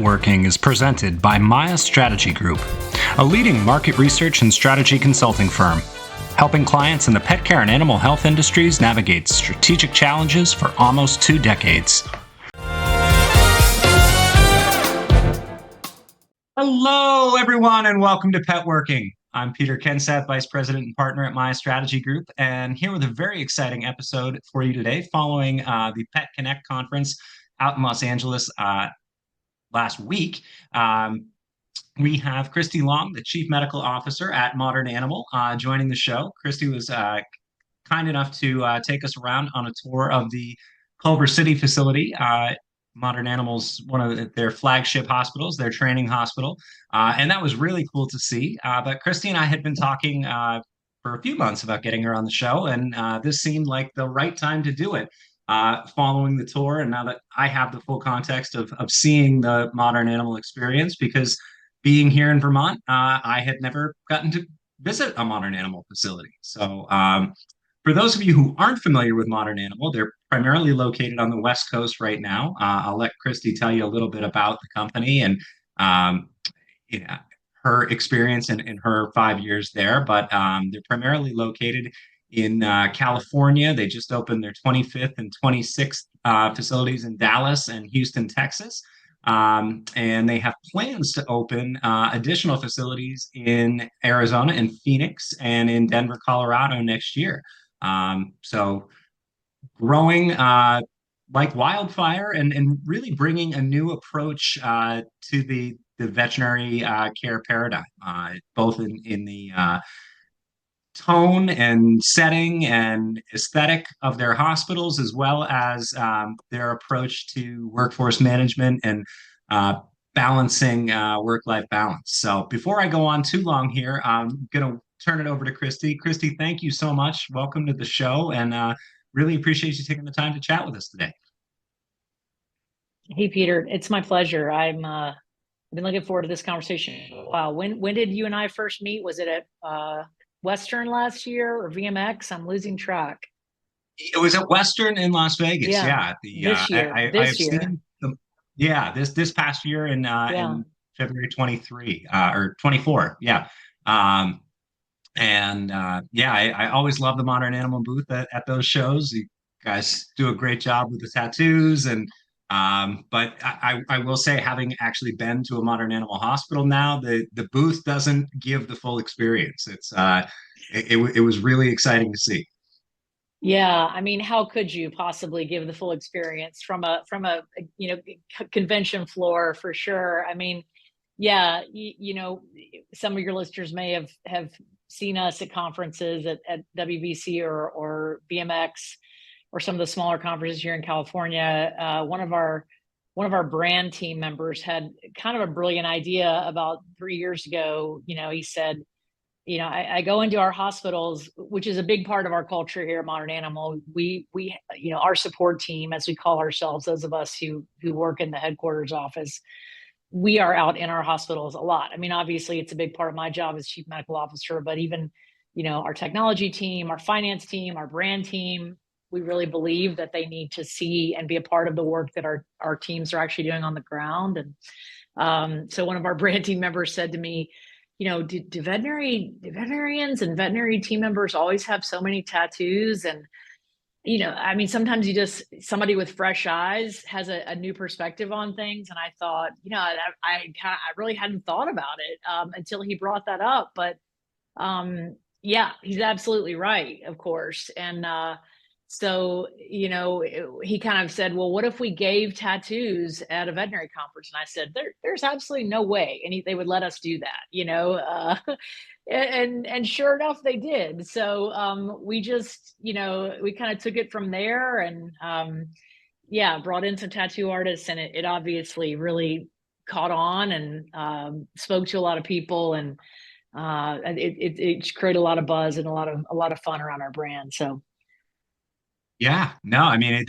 Working is presented by Maya Strategy Group, a leading market research and strategy consulting firm, helping clients in the pet care and animal health industries navigate strategic challenges for almost 2 decades. Hello, everyone, and welcome to Pet Working. I'm Peter Kenseth, Vice President and Partner at Maya Strategy Group, and here with a very exciting episode for you today following the Pet Connect conference out in Los Angeles last week. We have Christie Long, the Chief Medical Officer at Modern Animal, joining the show. Christie was kind enough to take us around on a tour of the Culver City facility. Modern Animal's one of their flagship hospitals, their training hospital, and that was really cool to see. But Christie and I had been talking for a few months about getting her on the show, and this seemed like the right time to do it. Following the tour, and now that I have the full context of seeing the Modern Animal experience, because being here in Vermont, I had never gotten to visit a Modern Animal facility. So for those of you who aren't familiar with Modern Animal, they're primarily located on the West Coast right now. I'll let Christie tell you a little bit about the company and her experience in her 5 years there, but they're primarily located in California. They just opened their 25th and 26th facilities in Dallas and Houston, Texas. And they have plans to open additional facilities in Arizona and Phoenix and in Denver, Colorado next year. So growing like wildfire and really bringing a new approach to the veterinary care paradigm, both in the tone and setting and aesthetic of their hospitals, as well as their approach to workforce management and balancing work-life balance. So before I go on too long here, I'm going to turn it over to Christie. Christie, thank you so much. Welcome to the show, and really appreciate you taking the time to chat with us today. Hey, Peter, it's my pleasure. I've been looking forward to this conversation. Wow, when did you and I first meet? Was it at Western last year or VMX? I'm losing track. It was at Western in Las Vegas. Yeah, this year. I've seen them. Yeah, this past year in February 23 or 24. Yeah. I always love the Modern Animal booth at those shows. You guys do a great job with the tattoos, and but I will say, having actually been to a Modern Animal hospital now, the booth doesn't give the full experience. It was really exciting to see. Yeah, I mean, how could you possibly give the full experience from a convention floor, for sure? I mean, yeah, some of your listeners may have seen us at conferences at WVC or BMX or some of the smaller conferences here in California. One of our brand team members had kind of a brilliant idea about 3 years ago. He said, I go into our hospitals, which is a big part of our culture here at Modern Animal. We our support team, as we call ourselves, those of us who work in the headquarters office, we are out in our hospitals a lot. I mean, obviously it's a big part of my job as Chief Medical Officer, but even, our technology team, our finance team, our brand team, we really believe that they need to see and be a part of the work that our teams are actually doing on the ground. And so one of our brand team members said to me, do veterinarians and veterinary team members always have so many tattoos? And, I mean, sometimes somebody with fresh eyes has a new perspective on things. And I thought, I really hadn't thought about it until he brought that up. But yeah, he's absolutely right, of course. And so, he kind of said, well, what if we gave tattoos at a veterinary conference? And I said, there's absolutely no way they would let us do that, and sure enough, they did. So we just, we kind of took it from there and, brought in some tattoo artists, and it obviously really caught on and spoke to a lot of people, and it created a lot of buzz and a lot of fun around our brand. So. Yeah, no, I mean,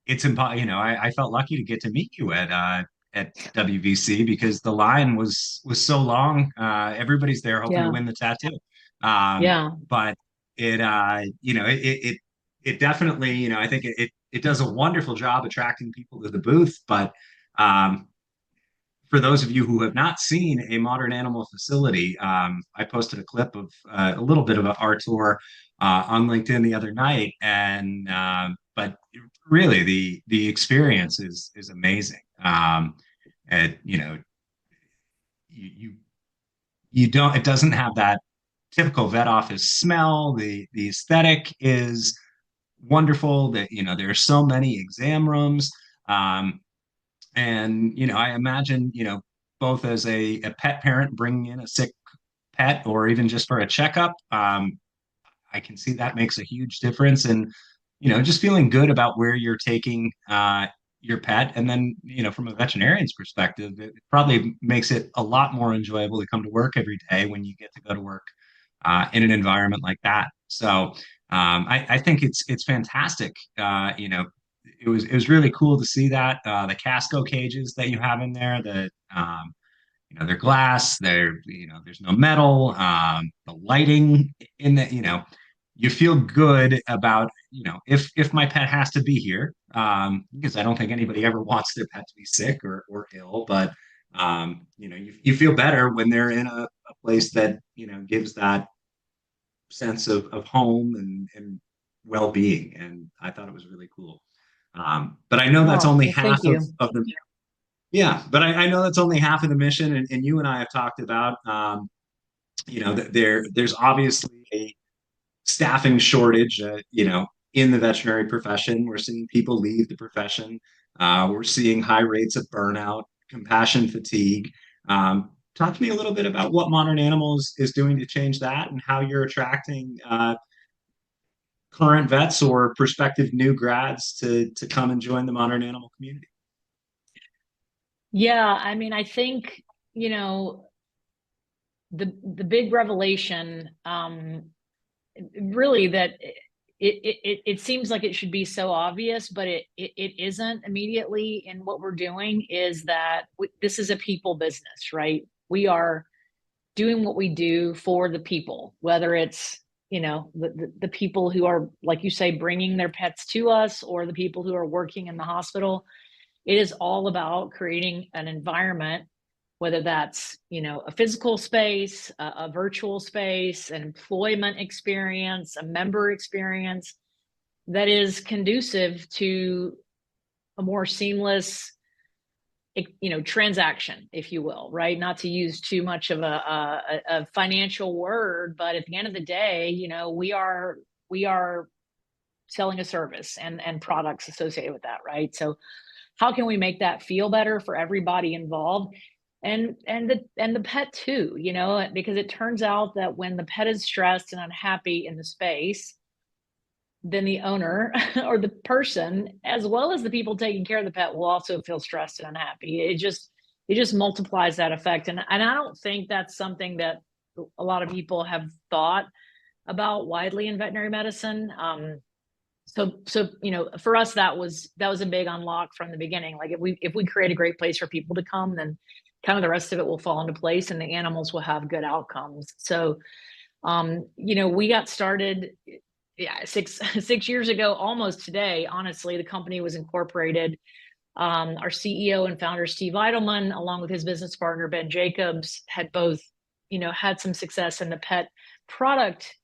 it's impossible. I felt lucky to get to meet you at WVC because the line was so long. Everybody's there hoping to win the tattoo. But it definitely, I think it does a wonderful job attracting people to the booth. But for those of you who have not seen a modern animal facility, I posted a clip of a little bit of our tour on LinkedIn the other night, and but really the experience is amazing. And you you don't, it doesn't have that typical vet office smell. The aesthetic is wonderful. That there are so many exam rooms. Um, and I imagine both as a pet parent bringing in a sick pet or even just for a checkup, I can see that makes a huge difference. And just feeling good about where you're taking your pet. And then from a veterinarian's perspective, it probably makes it a lot more enjoyable to come to work every day when you get to go to work in an environment like that. So I think it's fantastic. It was really cool to see that the Casco cages that you have in there. They're glass. There's no metal. The lighting in the you feel good about if my pet has to be here, because I don't think anybody ever wants their pet to be sick or ill, but you feel better when they're in a place that gives that sense of home and well-being. And I thought it was really cool. But I know that's Oh, only well, thank half of, you. of the yeah, but I know that's only half of the mission. And you and I have talked about that there's obviously a staffing shortage, in the veterinary profession. We're seeing people leave the profession. We're seeing high rates of burnout, compassion fatigue. Talk to me a little bit about what Modern Animals is doing to change that and how you're attracting current vets or prospective new grads to come and join the Modern Animal community. Yeah, I mean, I think, you know, the big revelation, really that it seems like it should be so obvious, but it isn't immediately in what we're doing, is that this is a people business, right? We are doing what we do for the people, whether it's the people who are, like you say, bringing their pets to us, or the people who are working in the hospital. It is all about creating an environment, whether that's a physical space, a virtual space, an employment experience, a member experience, that is conducive to a more seamless transaction, if you will, right? Not to use too much of a financial word, but at the end of the day, we are selling a service and products associated with that, right? So how can we make that feel better for everybody involved, and the pet too, because it turns out that when the pet is stressed and unhappy in the space, then the owner or the person, as well as the people taking care of the pet, will also feel stressed and unhappy. It just multiplies that effect. And I don't think that's something that a lot of people have thought about widely in veterinary medicine. So for us, that was a big unlock from the beginning. Like, if we create a great place for people to come, then kind of the rest of it will fall into place, and the animals will have good outcomes. So we got started, yeah, six years ago, almost today. Honestly, the company was incorporated. Our CEO and founder, Steve Eidelman, along with his business partner, Ben Jacobs, had both had some success in the pet product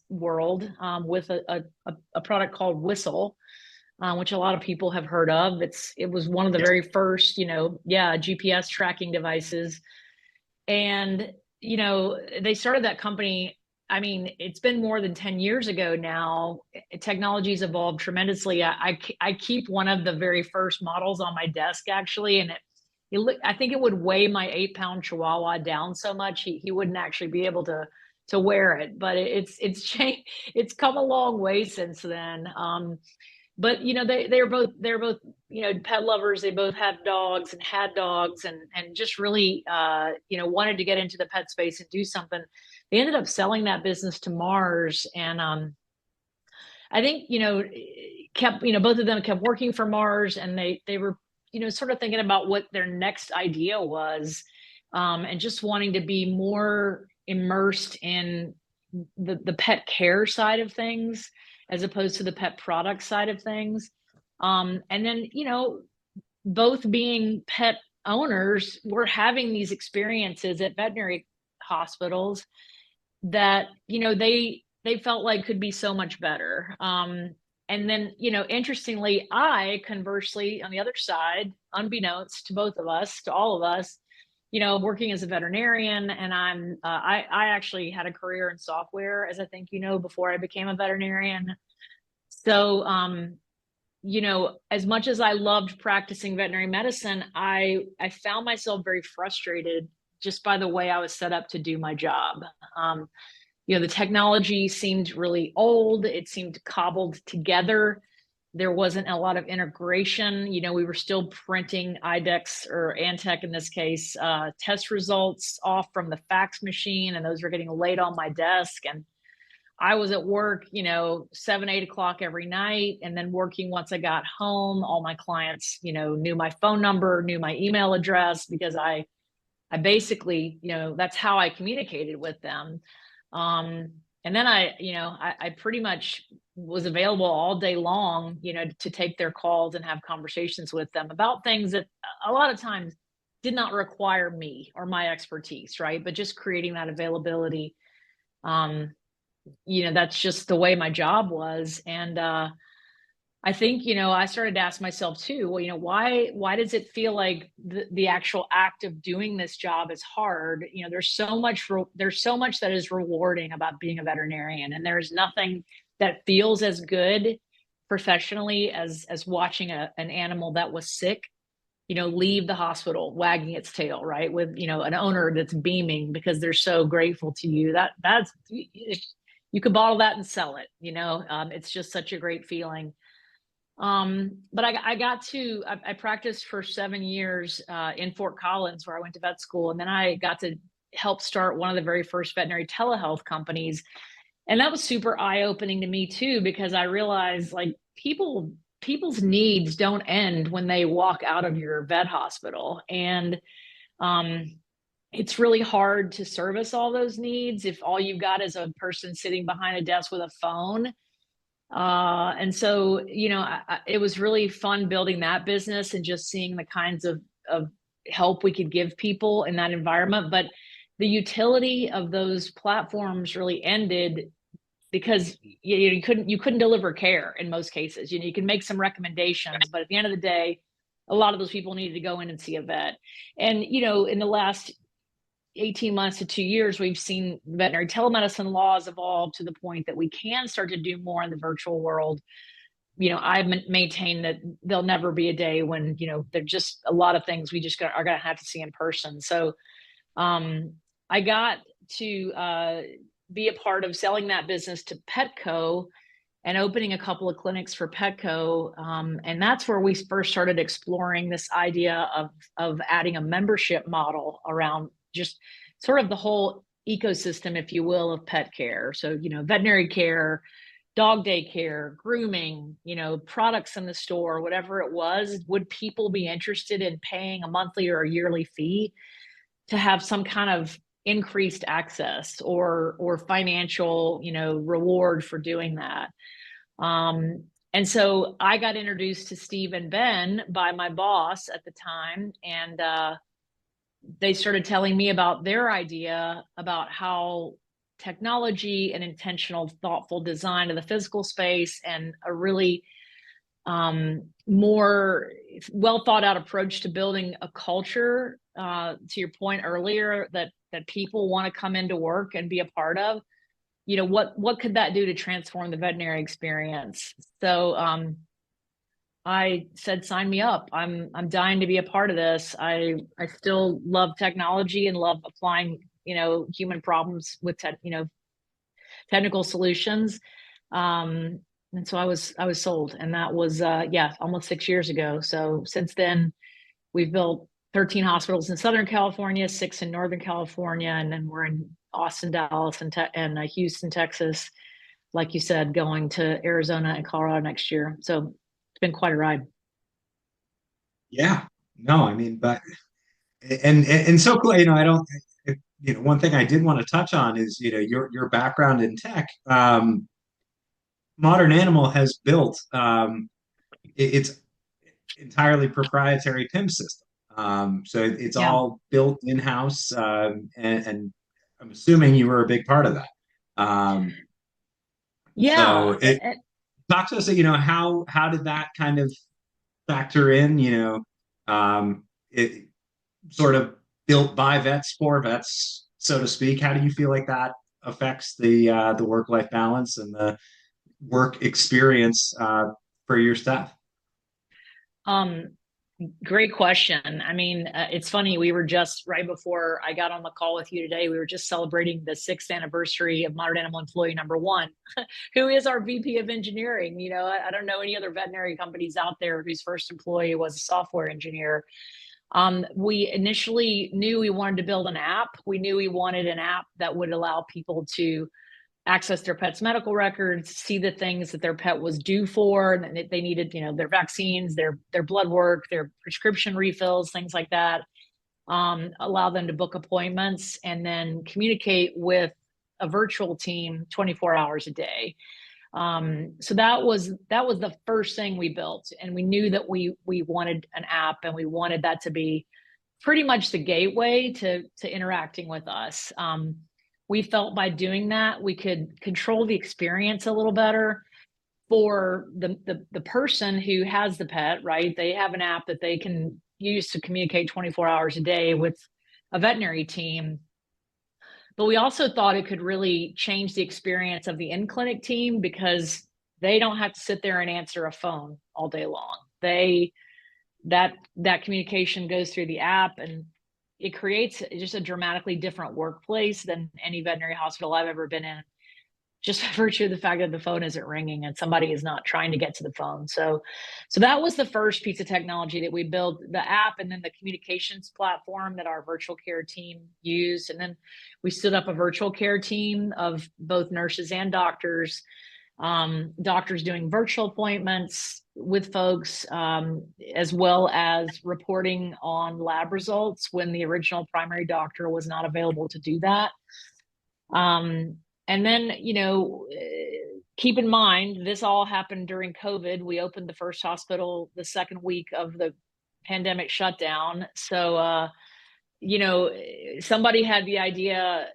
world, with a product called Whistle, which a lot of people have heard of. It was one of the Yes. very first, GPS tracking devices. And they started that company. I mean, it's been more than 10 years ago now. Technology's evolved tremendously. I keep one of the very first models on my desk, actually, and I think it would weigh my 8-pound Chihuahua down so much he wouldn't actually be able to wear it. But it's changed. It's come a long way since then. But they're both pet lovers. They both have dogs and had dogs, and just really wanted to get into the pet space and do something. They ended up selling that business to Mars, and I think kept both of them kept working for Mars, and they were sort of thinking about what their next idea was, and just wanting to be more immersed in the pet care side of things, as opposed to the pet product side of things. And then both being pet owners were having these experiences at veterinary hospitals that, they felt like could be so much better. And then, interestingly, I conversely, on the other side, unbeknownst to both of us, to all of us, working as a veterinarian, and I actually had a career in software, as I think before I became a veterinarian. So, as much as I loved practicing veterinary medicine, I found myself very frustrated just by the way I was set up to do my job. Um, the technology seemed really old. It seemed cobbled together. There wasn't a lot of integration. We were still printing IDEX or Antec in this case, test results off from the fax machine, and those were getting laid on my desk. And I was at work, 7, 8 o'clock every night, and then working once I got home. All my clients, knew my phone number, knew my email address, because I basically, that's how I communicated with them. And then I pretty much was available all day long, to take their calls and have conversations with them about things that a lot of times did not require me or my expertise, right? But just creating that availability. That's just the way my job was. And I think, I started to ask myself too, well, why does it feel like the actual act of doing this job is hard? There's so much that is rewarding about being a veterinarian, and there's nothing that feels as good professionally as watching an animal that was sick, leave the hospital wagging its tail, right? With, an owner that's beaming because they're so grateful to you. That's you could bottle that and sell it, it's just such a great feeling. But I practiced for 7 years in Fort Collins, where I went to vet school. And then I got to help start one of the very first veterinary telehealth companies. And that was super eye-opening to me too, because I realized like people's needs don't end when they walk out of your vet hospital. And it's really hard to service all those needs if all you've got is a person sitting behind a desk with a phone. And so, it was really fun building that business and just seeing the kinds of help we could give people in that environment. But the utility of those platforms really ended because you couldn't deliver care in most cases. You can make some recommendations, but at the end of the day, a lot of those people needed to go in and see a vet. And, in the last 18 months to 2 years, we've seen veterinary telemedicine laws evolve to the point that we can start to do more in the virtual world. I maintain that there'll never be a day when, there's just a lot of things we just are going to have to see in person. So I got to be a part of selling that business to Petco and opening a couple of clinics for Petco. And that's where we first started exploring this idea of adding a membership model around just sort of the whole ecosystem, if you will, of pet care. So, veterinary care, dog daycare, grooming, products in the store, whatever it was. Would people be interested in paying a monthly or a yearly fee to have some kind of increased access or financial, reward for doing that? And so I got introduced to Steve and Ben by my boss at the time, and they started telling me about their idea about how technology and intentional, thoughtful design of the physical space and a really more well thought out approach to building a culture, to your point earlier, that people want to come into work and be a part of. What could that do to transform the veterinary experience? So I said, sign me up. I'm dying to be a part of this. I still love technology and love applying, human problems with technical solutions. And so I was sold, and that was almost 6 years ago. So since then, we've built 13 hospitals in Southern California, 6 in Northern California, and then we're in Austin, Dallas, and Houston, Texas. Like you said, going to Arizona and Colorado next year. So it's been quite a ride. Yeah. No, I mean, but and so cool. I don't. One thing I did want to touch on is your background in tech. Modern Animal has built its entirely proprietary PIM system. So it's Yeah. all built in-house, and I'm assuming you were a big part of that. Um, so Yeah. it talk to us, how did that kind of factor in, it sort of built by vets for vets, so to speak. How do you feel like that affects the work-life balance and the work experience for your staff? Um, Great question. I mean, it's funny. We were just right before I got on the call with you today, we were just celebrating the 6th anniversary of Modern Animal Employee number one, who is our VP of engineering. I don't know any other veterinary companies out there whose first employee was a software engineer. We initially knew we wanted to build an app. We knew we wanted an app that would allow people to access their pet's medical records, see the things that their pet was due for, and they needed, their vaccines, their blood work, their prescription refills, things like that. Allow them to book appointments and then communicate with a virtual team 24 hours a day. So that was the first thing we built, and we knew that we wanted an app, and we wanted that to be pretty much the gateway to interacting with us. We felt by doing that we could control the experience a little better for the person who has the pet. Right, they have an app that they can use to communicate 24 hours a day with a veterinary team, but we also thought it could really change the experience of the in-clinic team because they don't have to sit there and answer a phone all day long. That communication goes through the app, and it creates just a dramatically different workplace than any veterinary hospital I've ever been in, just by virtue of the fact that the phone isn't ringing and somebody is not trying to get to the phone. So that was the first piece of technology that we built, the app, and then the communications platform that our virtual care team used. And then we stood up a virtual care team of both nurses and doctors, doctors doing virtual appointments with folks, as well as reporting on lab results when the original primary doctor was not available to do that. And then, keep in mind, this all happened during COVID. We opened the first hospital the second week of the pandemic shutdown. So, somebody had the idea,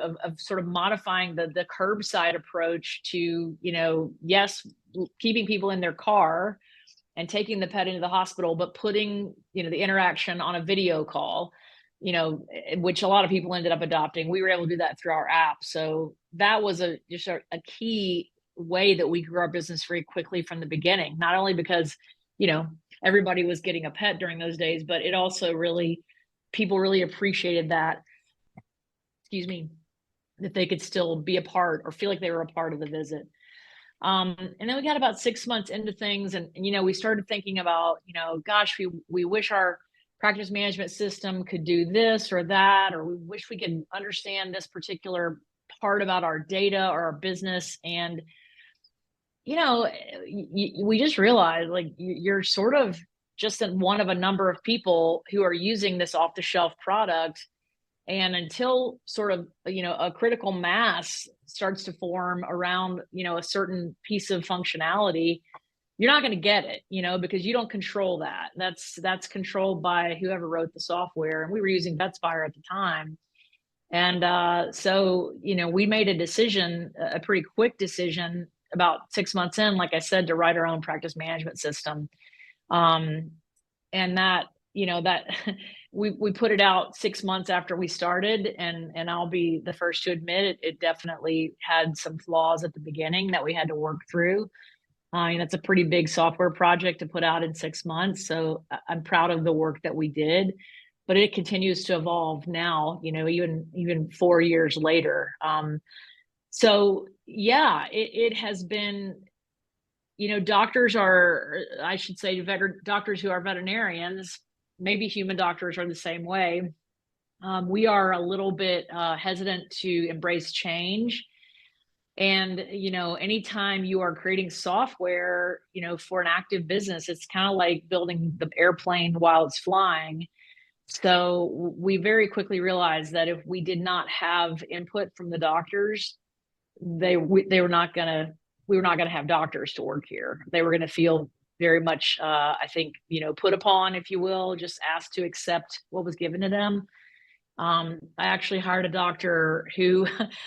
of sort of modifying the curbside approach to, yes, keeping people in their car and taking the pet into the hospital, but putting, the interaction on a video call, which a lot of people ended up adopting. We were able to do that through our app. So that was just a key way that we grew our business very quickly from the beginning, not only because, everybody was getting a pet during those days, but it also really, people really appreciated that, excuse me, that they could still be a part or feel like they were a part of the visit. And then we got about 6 months into things, and we started thinking about, gosh, we wish our practice management system could do this or that, or we wish we could understand this particular part about our data or our business. And we just realized, like, you're sort of just one of a number of people who are using this off the shelf product, and until sort of a critical mass starts to form around a certain piece of functionality, you're not going to get it, because you don't control that. That's controlled by whoever wrote the software, and we were using Vetspire at the time. And so we made a decision, a pretty quick decision, about 6 months in, like I said, to write our own practice management system. And that that we put it out 6 months after we started, and I'll be the first to admit it definitely had some flaws at the beginning that we had to work through. It's a pretty big software project to put out in 6 months, so I'm proud of the work that we did, but it continues to evolve now, even 4 years later. So yeah, it has been, doctors are, I should say, doctors who are veterinarians, maybe human doctors are the same way. We are a little bit hesitant to embrace change. And, anytime you are creating software, for an active business, it's kind of like building the airplane while it's flying. So we very quickly realized that if we did not have input from the doctors, they were not going to we were not going to have doctors to work here. They were going to feel very much, I think, put upon, if you will, just asked to accept what was given to them. I actually hired a doctor who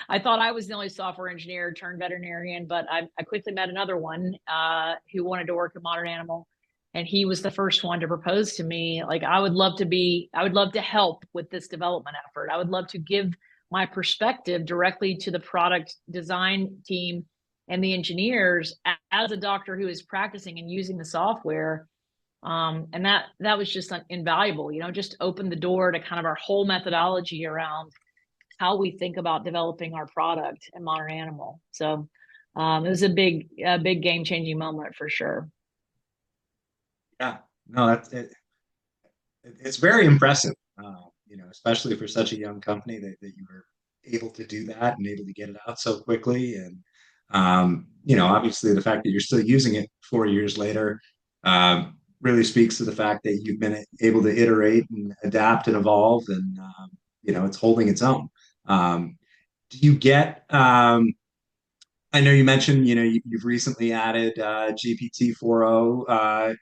I thought I was the only software engineer turned veterinarian, but I quickly met another one who wanted to work at Modern Animal. And he was the first one to propose to me, like, I would love to help with this development effort. I would love to give my perspective directly to the product design team and the engineers as a doctor who is practicing and using the software. And that was just invaluable, just opened the door to kind of our whole methodology around how we think about developing our product in Modern Animal. So it was a big game changing moment for sure. Yeah, no, it's very impressive, especially for such a young company that you were able to do that and able to get it out so quickly. And, obviously the fact that you're still using it 4 years later, really speaks to the fact that you've been able to iterate and adapt and evolve, and, it's holding its own. Do you get, I know you mentioned, you've recently added GPT 4.0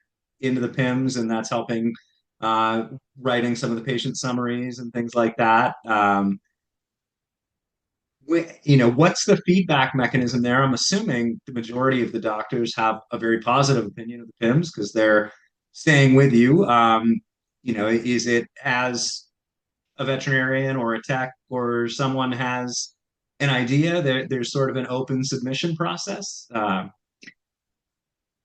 into the PIMS, and that's helping uh, writing some of the patient summaries and things like that. What's the feedback mechanism there? I'm assuming the majority of the doctors have a very positive opinion of the PIMS because they're staying with you. Is it as a veterinarian or a tech or someone has an idea, there's sort of an open submission process?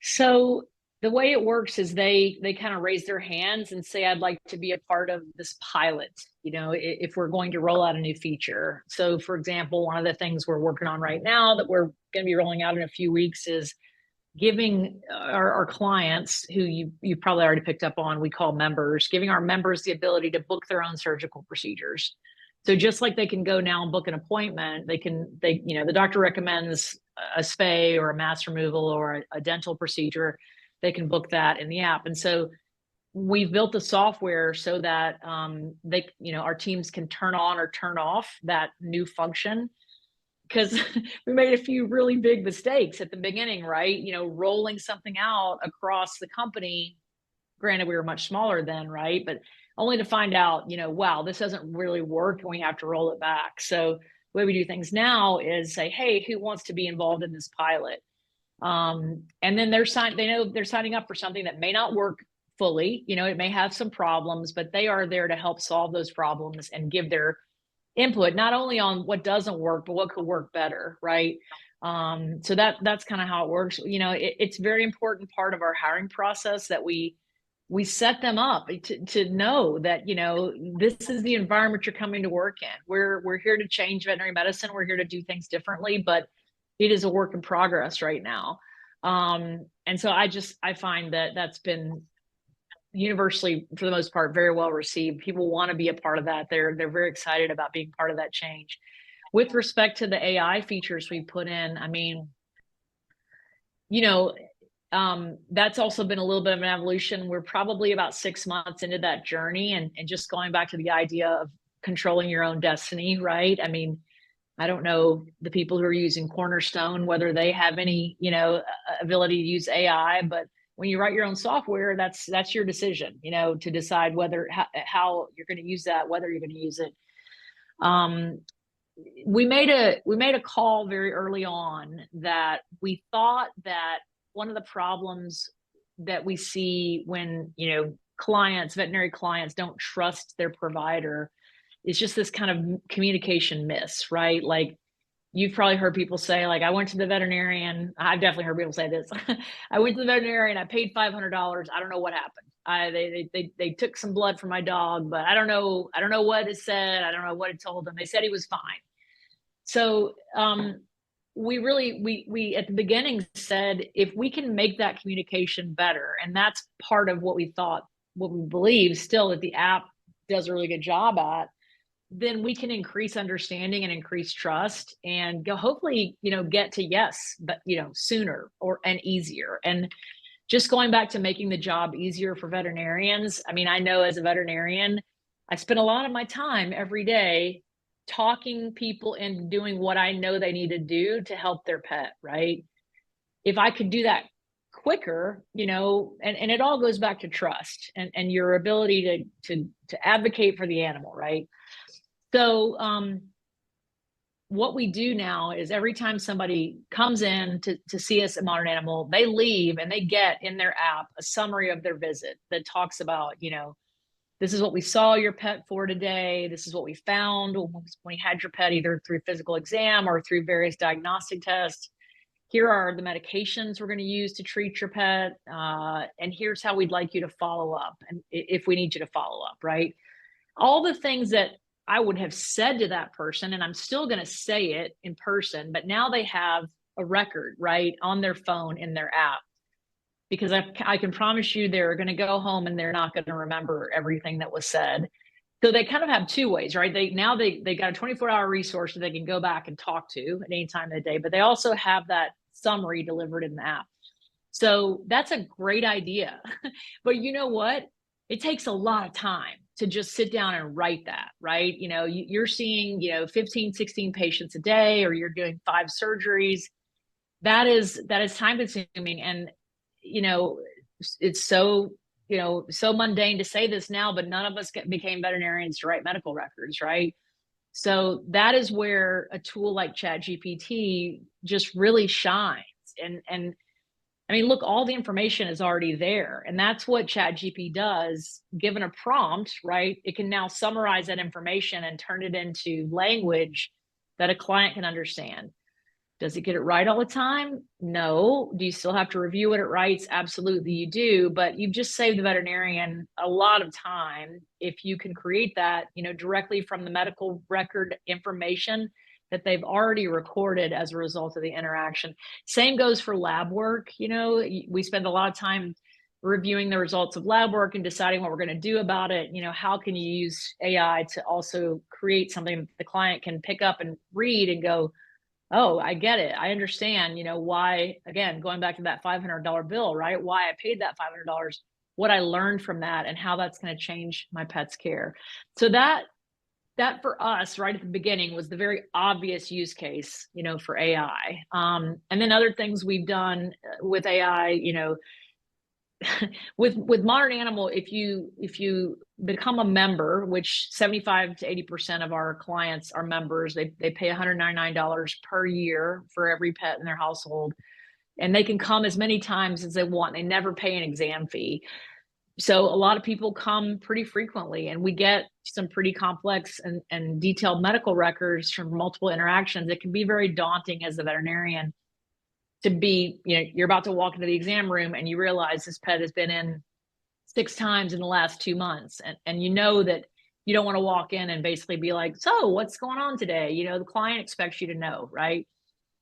So the way it works is they kind of raise their hands and say, I'd like to be a part of this pilot, if we're going to roll out a new feature. So for example, one of the things we're working on right now that we're going to be rolling out in a few weeks is giving our clients, who you probably already picked up on, we call members, giving our members the ability to book their own surgical procedures. So just like they can go now and book an appointment, the doctor recommends a spay or a mass removal or a dental procedure, they can book that in the app. And so we've built the software so that our teams can turn on or turn off that new function, because we made a few really big mistakes at the beginning, right? Rolling something out across the company. Granted, we were much smaller then, right? But only to find out, wow, this doesn't really work and we have to roll it back. So the way we do things now is say, hey, who wants to be involved in this pilot? And then they know they're signing up for something that may not work fully. It may have some problems, but they are there to help solve those problems and give their input, not only on what doesn't work, but what could work better, right? So that's kind of how it works. It's a very important part of our hiring process that we set them up to know that, this is the environment you're coming to work in. We're here to change veterinary medicine. We're here to do things differently, but it is a work in progress right now. And so I find that that's been universally, for the most part, very well received. People want to be a part of that. They're very excited about being part of that change. With respect to the AI features we put in, I mean, that's also been a little bit of an evolution. We're probably about 6 months into that journey, and just going back to the idea of controlling your own destiny, right? I mean, I don't know the people who are using Cornerstone, whether they have any, ability to use AI, but when you write your own software, that's your decision, to decide how you're going to use that, whether you're going to use it. We made a call very early on that we thought that one of the problems that we see when, veterinary clients don't trust their provider is just this kind of communication miss, right? Like, you've probably heard people say, like, I went to the veterinarian. I've definitely heard people say this. I went to the veterinarian. I paid $500. I don't know what happened. They took some blood from my dog, but I don't know what it said. I don't know what it told them. They said he was fine. So we at the beginning said, if we can make that communication better, and that's part of what we believe still that the app does a really good job at, then we can increase understanding and increase trust and hopefully, get to yes, but, sooner and easier. And just going back to making the job easier for veterinarians. I mean, I know as a veterinarian, I spend a lot of my time every day talking people into doing what I know they need to do to help their pet, right? If I could do that quicker, and it all goes back to trust and your ability to advocate for the animal, right? So what we do now is every time somebody comes in to see us at Modern Animal, they leave and they get in their app a summary of their visit that talks about, this is what we saw your pet for today. This is what we found when we had your pet, either through physical exam or through various diagnostic tests. Here are the medications we're going to use to treat your pet. And here's how we'd like you to follow up. And if we need you to follow up, right? All the things that I would have said to that person, and I'm still going to say it in person, but now they have a record, right, on their phone in their app. Because I can promise you they're going to go home and they're not going to remember everything that was said. So they kind of have two ways, right? They got a 24-hour resource that they can go back and talk to at any time of the day, but they also have that summary delivered in the app. So that's a great idea. But you know what? It takes a lot of time to just sit down and write that, right? You're seeing, 15, 16 patients a day, or you're doing 5 surgeries. That is time consuming. And, it's so mundane to say this now, but none of us became veterinarians to write medical records, right? So that is where a tool like ChatGPT just really shines. And I mean, look, all the information is already there. And that's what ChatGPT does. Given a prompt, right, it can now summarize that information and turn it into language that a client can understand. Does it get it right all the time? No. Do you still have to review what it writes? Absolutely, you do. But you've just saved the veterinarian a lot of time if you can create that, directly from the medical record information that they've already recorded as a result of the interaction. Same goes for lab work. We spend a lot of time reviewing the results of lab work and deciding what we're going to do about it. How can you use AI to also create something that the client can pick up and read and go, oh, I get it. I understand, why, again, going back to that $500 bill, right? Why I paid that $500, what I learned from that, and how that's going to change my pet's care. So that for us right at the beginning was the very obvious use case, for AI. And then other things we've done with AI, with Modern Animal, if you become a member, which 75 to 80% of our clients are members, they pay $199 per year for every pet in their household, and they can come as many times as they want. They never pay an exam fee. So a lot of people come pretty frequently, and we get some pretty complex and detailed medical records from multiple interactions. It can be very daunting as a veterinarian to be, you're about to walk into the exam room and you realize this pet has been in 6 times in the last 2 months. And that you don't want to walk in and basically be like, so what's going on today? The client expects you to know, right?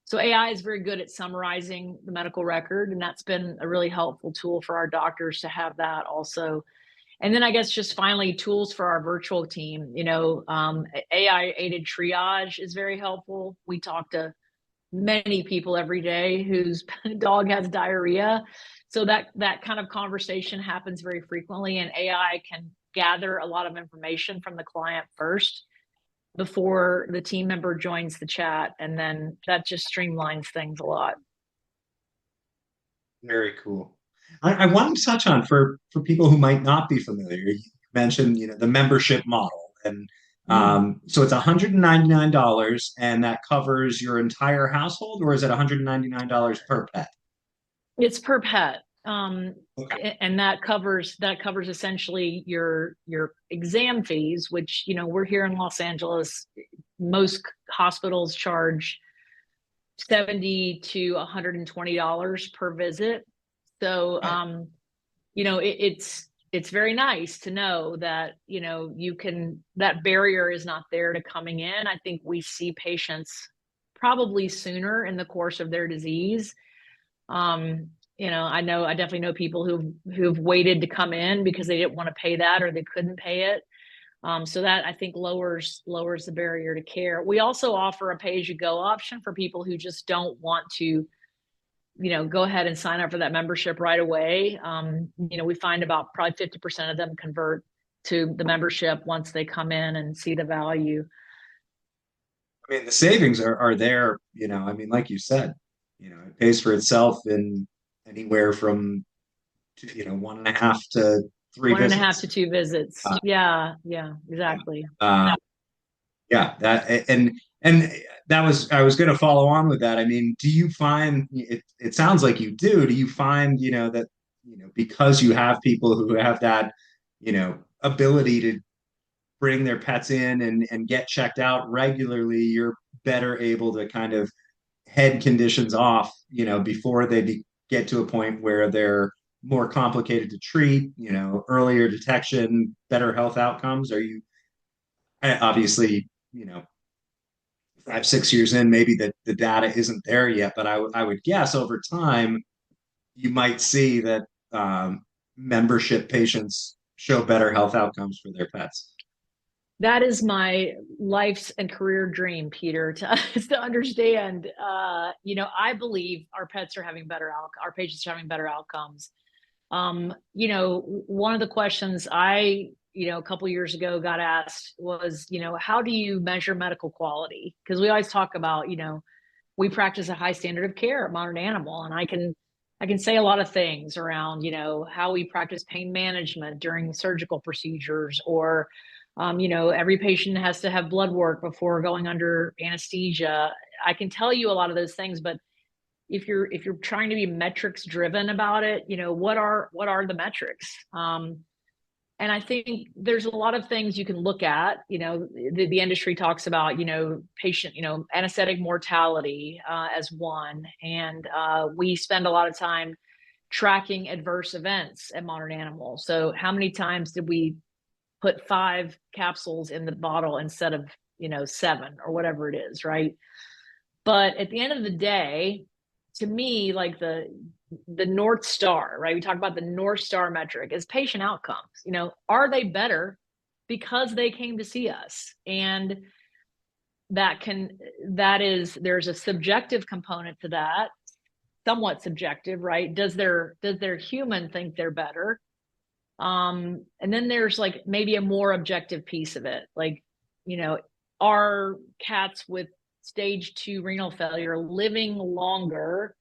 So AI is very good at summarizing the medical record, and that's been a really helpful tool for our doctors to have that also. And then I guess just finally, tools for our virtual team. AI aided triage is very helpful. We talk to many people every day whose dog has diarrhea. So that kind of conversation happens very frequently, and AI can gather a lot of information from the client first before the team member joins the chat. And then that just streamlines things a lot. Very cool. I want to touch on for people who might not be familiar. You mentioned, the membership model, and so it's $199, and that covers your entire household, or is it $199 per pet? It's per pet. Okay. And that covers essentially your exam fees, which, we're here in Los Angeles. Most hospitals charge $70 to $120 per visit. So, it's very nice to know that, that barrier is not there to coming in. I think we see patients probably sooner in the course of their disease. I definitely know people who've waited to come in because they didn't want to pay that or they couldn't pay it. So that, I think, lowers the barrier to care. We also offer a pay-as-you-go option for people who just don't want to, go ahead and sign up for that membership right away. We find about probably 50% of them convert to the membership once they come in and see the value. I mean, the savings are there, like you said, it pays for itself in anywhere from 1.5 to 3 One and a half to visits. two visits. Uh, Yeah, yeah, yeah. exactly. Yeah, and that was I was going to follow on with that. I mean, do you find it sounds like you do. Do you find, that, because you have people who have that, ability to bring their pets in and get checked out regularly, you're better able to kind of head conditions off, before get to a point where they're more complicated to treat, earlier detection, better health outcomes? Are you obviously, 5, 6 years in, maybe the data isn't there yet, but I would guess over time you might see that membership patients show better health outcomes for their pets. That is my life's and career dream, Peter, to, to understand. I believe our pets are having our patients are having better outcomes. One of the questions a couple years ago got asked was, how do you measure medical quality? Because we always talk about, we practice a high standard of care at Modern Animal, and I can say a lot of things around, how we practice pain management during surgical procedures, or every patient has to have blood work before going under anesthesia. I can tell you a lot of those things, but if you're trying to be metrics driven about it, what are the metrics? And I think there's a lot of things you can look at. The industry talks about, patient, anesthetic mortality as one, and we spend a lot of time tracking adverse events at Modern Animal. So how many times did we put 5 capsules in the bottle instead of 7 or whatever it is, right? But at the end of the day, to me, like the North Star, right? We talk about the North Star metric is patient outcomes. Are they better because they came to see us? And there's a subjective component to that, somewhat subjective, right? Does their human think they're better? And then there's like maybe a more objective piece of it. Like, are cats with stage 2 renal failure living longer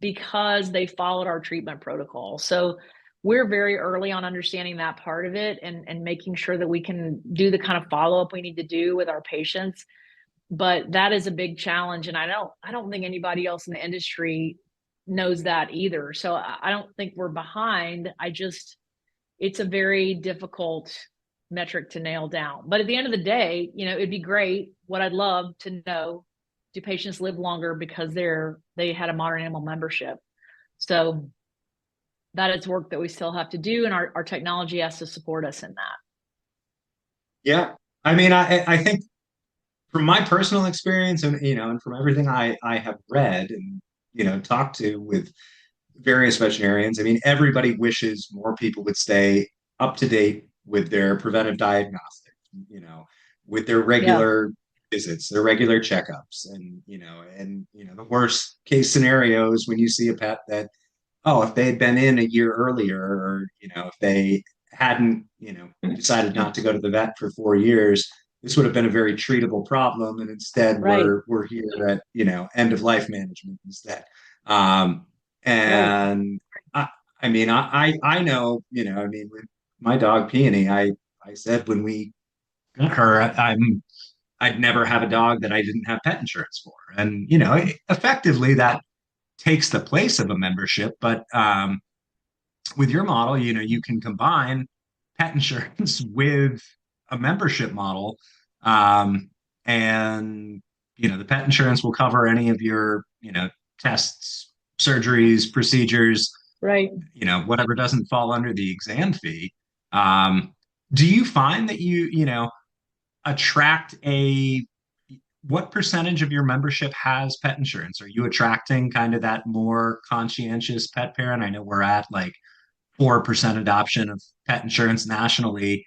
because they followed our treatment protocol? So we're very early on understanding that part of it, and making sure that we can do the kind of follow-up we need to do with our patients. But that is a big challenge. And I don't think anybody else in the industry knows that either. So I don't think we're behind. It's a very difficult metric to nail down. But at the end of the day, it'd be great. What I'd love to know, do patients live longer because they had a Modern Animal membership? So that is work that we still have to do, and our technology has to support us in that. Yeah. I mean, I think from my personal experience and from everything I have read and, talked to with various veterinarians, I mean, everybody wishes more people would stay up to date with their preventive diagnostics, with their Yeah, regular visits, their regular checkups. And the worst case scenarios when you see a pet that, oh, if they had been in a year earlier, or, if they hadn't, decided not to go to the vet for 4 years, this would have been a very treatable problem. And instead right, we're here at, end of life management instead. Um, right. and I mean, I know, I mean, with my dog Peony, I said when we got her, I'd never have a dog that I didn't have pet insurance for. And, effectively that takes the place of a membership. But with your model, you can combine pet insurance with a membership model. Um, and, the pet insurance will cover any of your, tests, surgeries, procedures, Right. whatever doesn't fall under the exam fee. Um, do you find that attract what percentage of your membership has pet insurance? Are you attracting kind of that more conscientious pet parent? I know we're at like 4% adoption of pet insurance nationally.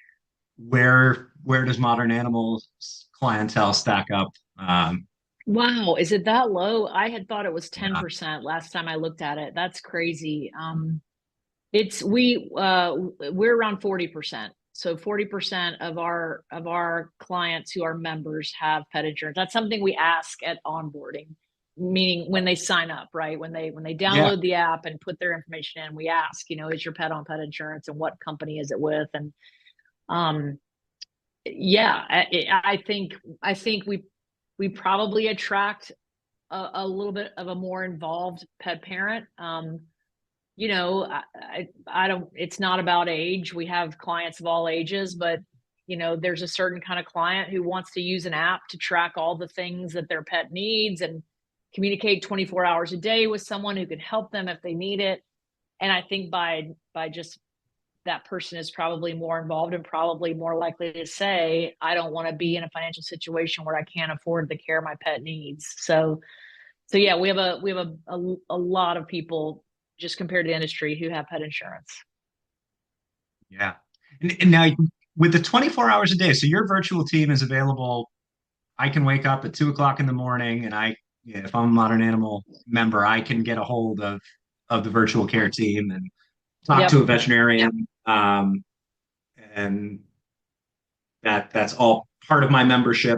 Where does Modern Animals clientele stack up? Wow, is it that low? I had thought it was Yeah. 10% last time I looked at it. That's crazy. We're around 40%. So 40% of our clients who are members have pet insurance. That's something we ask at onboarding. meaning when they sign up, right? When they Yeah. download the app and put their information in, we ask, is your pet on pet insurance and what company is it with? And um, yeah, I think we probably attract a little bit of a more involved pet parent. I don't, it's not about age. We have clients of all ages, but there's a certain kind of client who wants to use an app to track all the things that their pet needs and communicate 24 hours a day with someone who can help them if they need it. And I think by just that person is probably more involved and probably more likely to say, I don't want to be in a financial situation where I can't afford the care my pet needs. So yeah, we have a lot of people just compared to industry who have pet insurance. Yeah. And now with the 24 hours a day, so your virtual team is available. I can wake up at 2 o'clock in the morning and yeah, if I'm a Modern Animal member, I can get a hold of the virtual care team and talk to Yep. a veterinarian. And that's all part of my membership.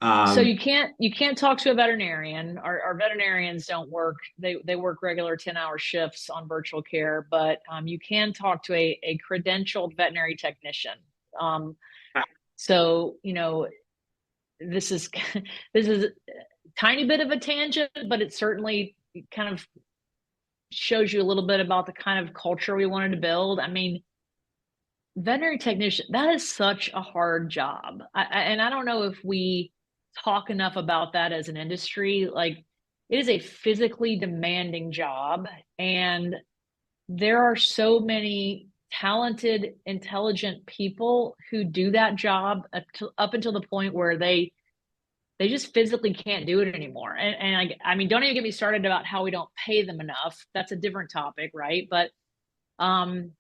So Um, you can't talk to a veterinarian. Our veterinarians don't work. They work regular 10-hour shifts on virtual care, but you can talk to a credentialed veterinary technician. Um, so this is this is a tiny bit of a tangent, but it certainly kind of shows you a little bit about the kind of culture we wanted to build. I mean, veterinary technician, that is such a hard job. And I don't know if we talk enough about that as an industry. Like, it is a physically demanding job. And there are so many talented, intelligent people who do that job up until the point where they just physically can't do it anymore. And I mean, don't even get me started about how we don't pay them enough. That's a different topic, right? But um,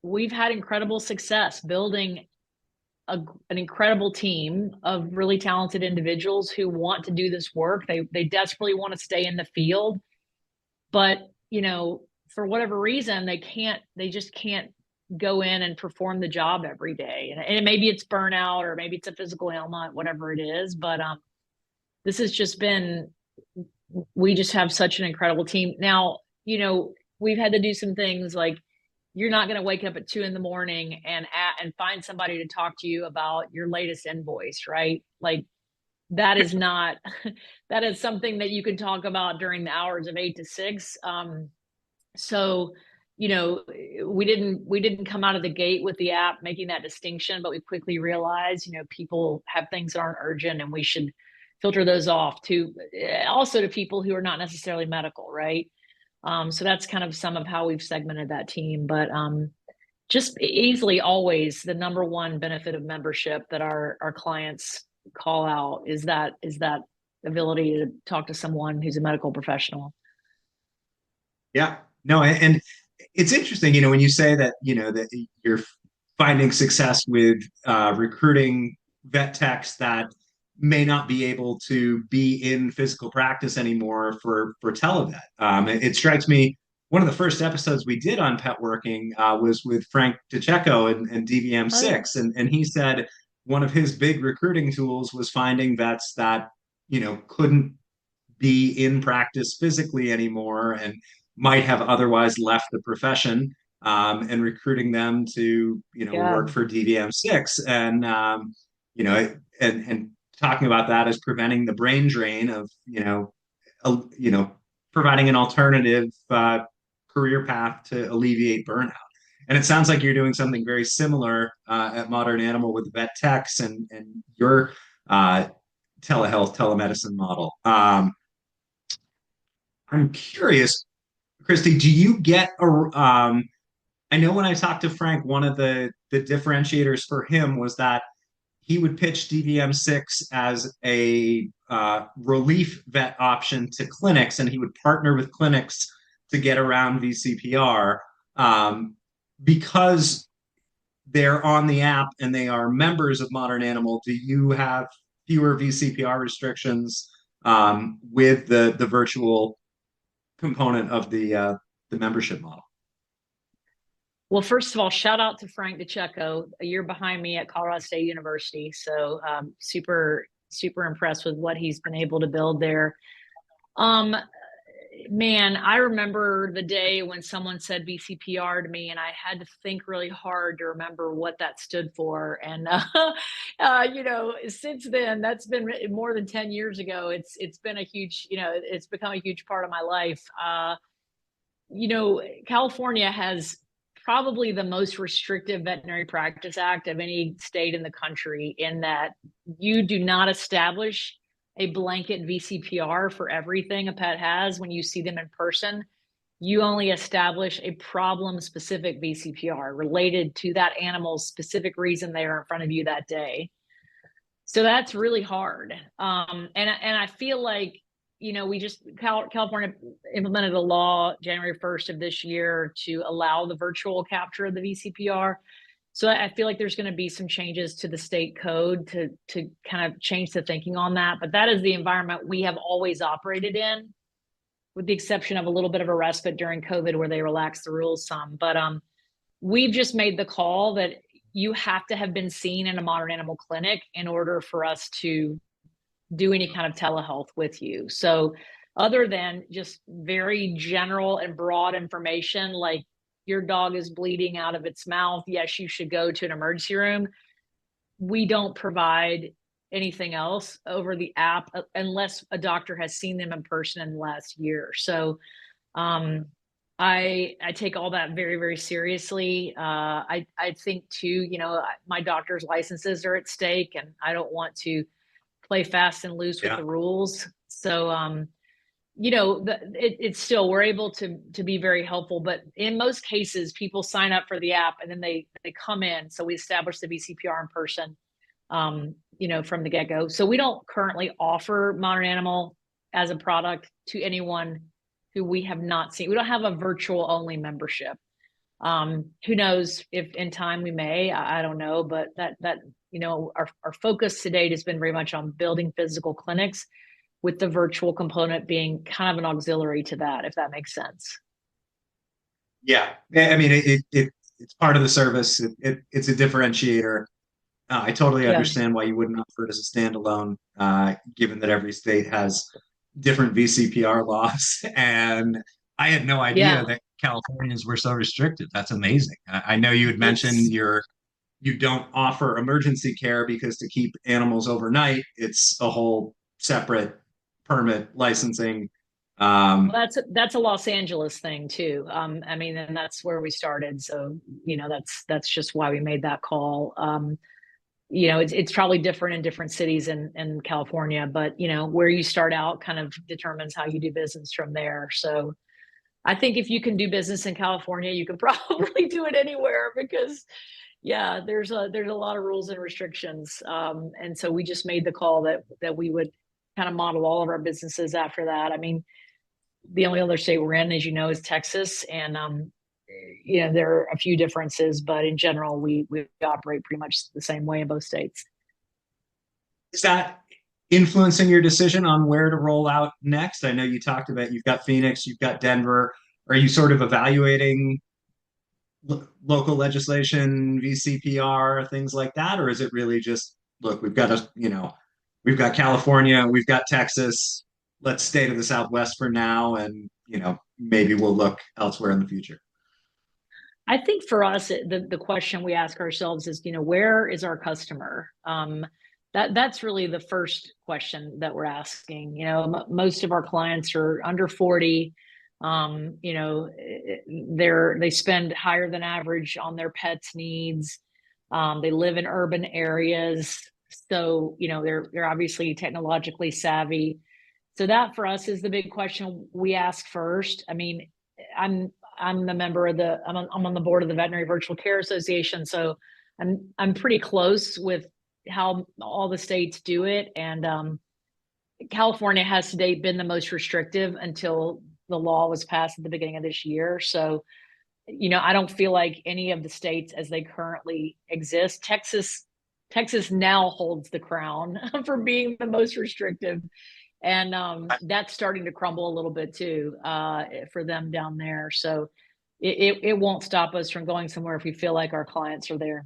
we've had incredible success building an incredible team of really talented individuals who want to do this work. They desperately want to stay in the field, but for whatever reason, they just can't go in and perform the job every day. And maybe it's burnout or maybe it's a physical ailment, whatever it is. But this has just been, we just have such an incredible team. Now, we've had to do some things like, you're not going to wake up at 2 a.m. and find somebody to talk to you about your latest invoice, right? Like, that is not, that is something that you can talk about during the hours of 8 to 6. So, we didn't come out of the gate with the app making that distinction, but we quickly realized, people have things that aren't urgent and we should filter those off to also to people who are not necessarily medical, right? So that's kind of some of how we've segmented that team. But just easily always the number one benefit of membership that our clients call out is that ability to talk to someone who's a medical professional. yeah, no, and it's interesting, when you say that, that you're finding success with recruiting vet techs that may not be able to be in physical practice anymore for televet. It strikes me one of the first episodes we did on pet working was with Frank DeCecco and Oh yeah. DVM6, and he said one of his big recruiting tools was finding vets that couldn't be in practice physically anymore and might have otherwise left the profession, and recruiting them to Yeah. work for DVM6, and and talking about that as preventing the brain drain of a, providing an alternative career path to alleviate burnout. And it sounds like you're doing something very similar at Modern Animal with vet techs and your uh, telehealth telemedicine model. I'm curious, Christy, do you get a I know when I talked to Frank, one of the differentiators for him was that he would pitch DVM6 as a relief vet option to clinics, and he would partner with clinics to get around VCPR, because they're on the app and they are members of Modern Animal. Do you have fewer VCPR restrictions with the virtual component of the membership model? Well, first of all, shout out to Frank DeCecco, a year behind me at Colorado State University. So super, super impressed with what he's been able to build there. Um, Man, I remember the day when someone said VCPR to me, and I had to think really hard to remember what that stood for. And since then, that's been more than 10 years ago. It's been a huge, it's become a huge part of my life. California has probably the most restrictive veterinary practice act of any state in the country, in that you do not establish a blanket VCPR for everything a pet has when you see them in person. You only establish a problem specific VCPR related to that animal's specific reason they are in front of you that day. So that's really hard. And I feel like, California implemented a law January 1st of this year to allow the virtual capture of the VCPR. So I feel like there's going to be some changes to the state code to kind of change the thinking on that. But that is the environment we have always operated in, with the exception of a little bit of a respite during COVID where they relaxed the rules some. But we've just made the call that you have to have been seen in a modern animal clinic in order for us to do any kind of telehealth with you. So other than just very general and broad information, like your dog is bleeding out of its mouth, yes, you should go to an emergency room, we don't provide anything else over the app unless a doctor has seen them in person in the last year. So I take all that very, very seriously. I think too, my doctor's licenses are at stake, and I don't want to play fast and loose with Yeah. the rules. So it's still, we're able to be very helpful, but in most cases people sign up for the app and then they come in. So we establish the VCPR in person, from the get-go. So we don't currently offer Modern Animal as a product to anyone who we have not seen. We don't have a virtual only membership. Who knows if in time we may, I don't know, but that our focus to date has been very much on building physical clinics, with the virtual component being kind of an auxiliary to that, if that makes sense. Yeah. I mean, it's part of the service. It's a differentiator. I totally Yeah. understand why you wouldn't offer it as a standalone, given that every state has different VCPR laws. And I had no idea Yeah. that Californians were so restricted. That's amazing. I know you had mentioned It's you don't offer emergency care because to keep animals overnight, it's a whole separate permit licensing. Um, Well, that's a Los Angeles thing too. I mean, and that's where we started. So, that's just why we made that call. It's probably different in different cities in California, but where you start out kind of determines how you do business from there. So I think if you can do business in California, you can probably do it anywhere, because yeah, there's a lot of rules and restrictions. And so we just made the call that we would kind of model all of our businesses after that. I mean, the only other state we're in, as you know, is Texas, and there are a few differences, but in general, we operate pretty much the same way in both states. is that influencing your decision on where to roll out next? I know you talked about you've got Phoenix, you've got Denver. Are you sort of evaluating local legislation, VCPR, things like that, or is it really just look, we've got California, we've got Texas. Let's stay to the Southwest for now, and maybe we'll look elsewhere in the future. I think for us, the question we ask ourselves is, where is our customer? That's really the first question that we're asking. Most of our clients are under 40. They spend higher than average on their pets' needs. They live in urban areas, so they're obviously technologically savvy. So that for us is the big question we ask first. I mean, I'm the member of I'm on the board of the Veterinary Virtual Care Association, so I'm pretty close with how all the states do it, and California has to date been the most restrictive until the law was passed at the beginning of this year. So, I don't feel like any of the states as they currently exist. Texas now holds the crown for being the most restrictive, and that's starting to crumble a little bit too for them down there. So it won't stop us from going somewhere if we feel like our clients are there.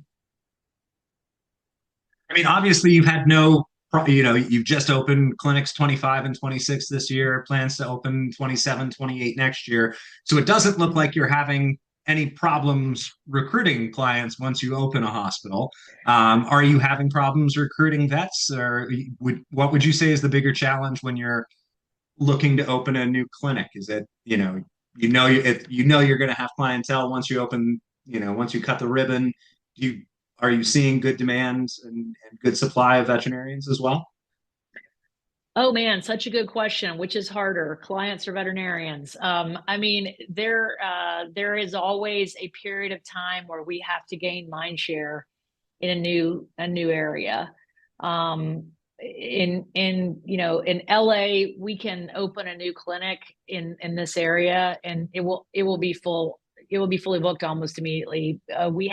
I mean, obviously, you've had no you've just opened clinics 25 and 26 this year, plans to open 27, 28 next year. So it doesn't look like you're having any problems recruiting clients once you open a hospital. Are you having problems recruiting vets, or what would you say is the bigger challenge when you're looking to open a new clinic? Is it, you're going to have clientele once you open, once you cut the ribbon? You Are you seeing good demand and good supply of veterinarians as well? Oh man, such a good question. Which is harder, clients or veterinarians? I mean, there is always a period of time where we have to gain mind share in a new area. In LA, we can open a new clinic in this area, and it will be full. It will be fully booked almost immediately. We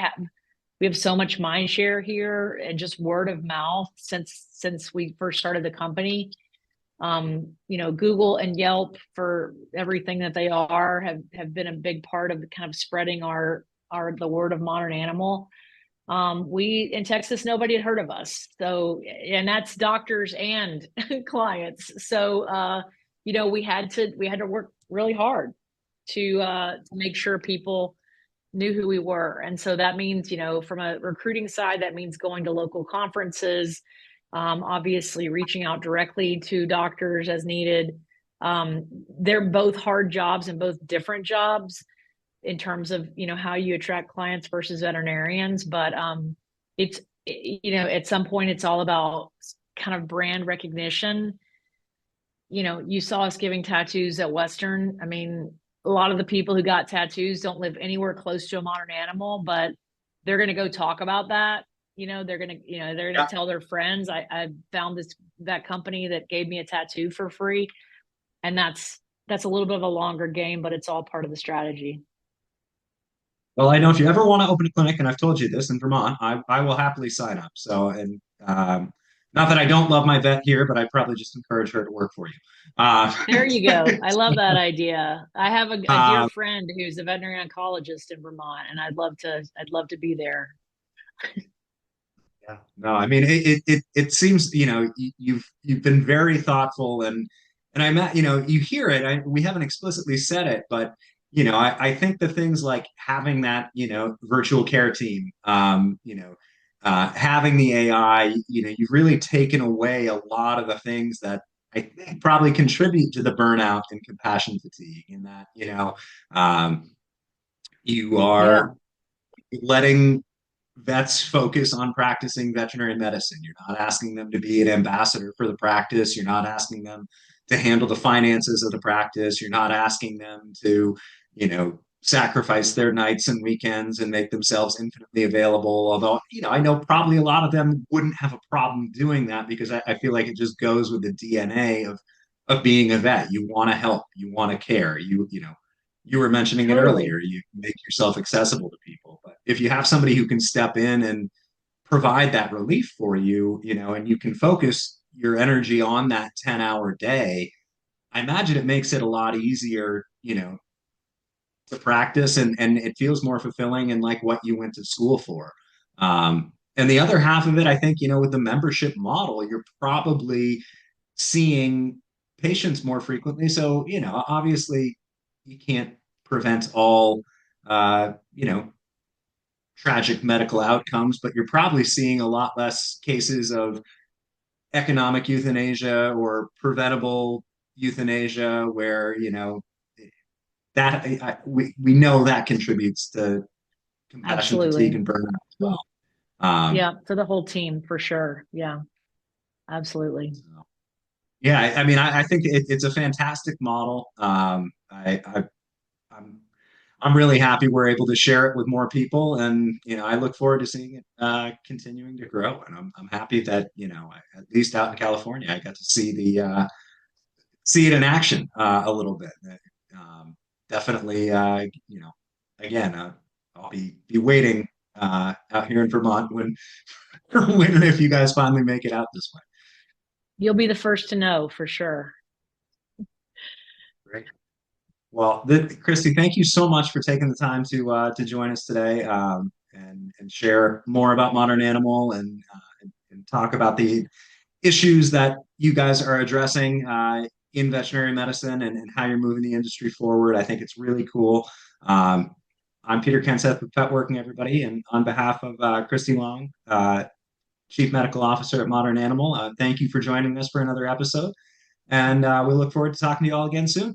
have so much mind share here, and just word of mouth since we first started the company. Google and Yelp, for everything that they are, have been a big part of kind of spreading the word of Modern Animal. We in Texas, nobody had heard of us, so, and that's doctors and clients. So we had to work really hard to make sure people knew who we were. And so that means, from a recruiting side, that means going to local conferences, obviously reaching out directly to doctors as needed. They're both hard jobs and both different jobs in terms of, how you attract clients versus veterinarians. But it's, at some point, it's all about kind of brand recognition. You saw us giving tattoos at Western. I mean, a lot of the people who got tattoos don't live anywhere close to a Modern Animal, but they're going to go talk about that. They're going to tell their friends, I found that company that gave me a tattoo for free. And that's a little bit of a longer game, but it's all part of the strategy. Well, I know if you ever want to open a clinic, and I've told you this in Vermont, I will happily sign up. So, and not that I don't love my vet here, but I probably just encourage her to work for you. Uh, There you go. I love that idea. I have a dear uh, friend who's a veterinary oncologist in Vermont, and I'd love to be there. yeah, no, I mean it seems you've been very thoughtful, and I'm at, you hear it. We haven't explicitly said it, but I think the things like having that virtual care team, having the AI, you've really taken away a lot of the things that I think probably contribute to the burnout and compassion fatigue. In that you Yeah, are letting vets focus on practicing veterinary medicine. You're not asking them to be an ambassador for the practice. You're not asking them to handle the finances of the practice. You're not asking them to, sacrifice their nights and weekends and make themselves infinitely available. Although, I know probably a lot of them wouldn't have a problem doing that because I feel like it just goes with the DNA of being a vet. You want to help, you want to care. You were mentioning it totally. earlier. You make yourself accessible to people. But if you have somebody who can step in and provide that relief for you, and you can focus your energy on that 10-hour day, I imagine it makes it a lot easier, to practice, and it feels more fulfilling and like what you went to school for. And the other half of it, I think, with the membership model, you're probably seeing patients more frequently. So, obviously you can't prevent all, uh, you know, tragic medical outcomes, but you're probably seeing a lot less cases of economic euthanasia or preventable euthanasia where, that we know that contributes to compassion fatigue Absolutely. and burnout as well. Um, Yeah, for the whole team, for sure. Yeah, absolutely. so, yeah, I mean, I think it's a fantastic model. I'm I'm really happy we're able to share it with more people, and I look forward to seeing it continuing to grow. And I'm happy that at least out in California, I got to see it in action a little bit. Um, Definitely, again, I'll be waiting out here in Vermont when when if you guys finally make it out this way. You'll be the first to know for sure. Great. Well, Christy, thank you so much for taking the time to join us today, and share more about Modern Animal, and talk about the issues that you guys are addressing in veterinary medicine and how you're moving the industry forward. I think it's really cool. Um, I'm Peter Kenseth with Pet Working, everybody, and on behalf of Christie Long, Chief Medical Officer at Modern Animal, thank you for joining us for another episode, and we look forward to talking to you all again soon.